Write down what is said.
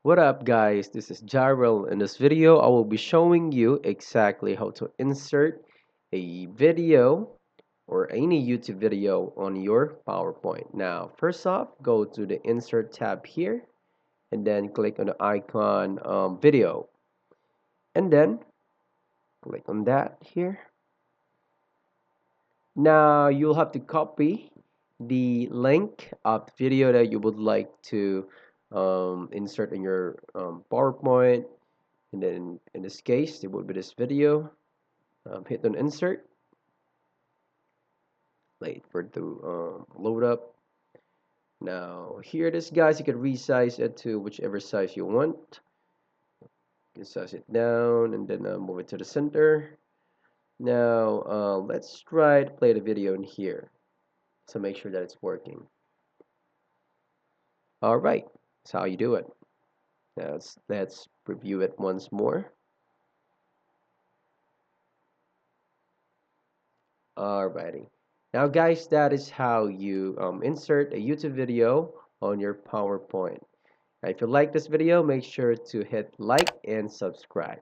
What up guys, this is Jarrell. In this video I will be showing you exactly how to insert a video or any YouTube video on your PowerPoint. Now first off, go to the insert tab here and then click on the icon video, and then click on that here. Now you'll have to copy the link of the video that you would like to insert in your PowerPoint. And then in this case it would be this video. Hit on insert, wait for it to load up. Now here it is guys, you can resize it to whichever size you want. You can size it down and then move it to the center. Now let's try to play the video in here, so make sure that it's working. Alright, that's how you do it. Now let's review it once more. Alrighty. Now guys, that is how you insert a YouTube video on your PowerPoint. Now, if you like this video, make sure to hit like and subscribe.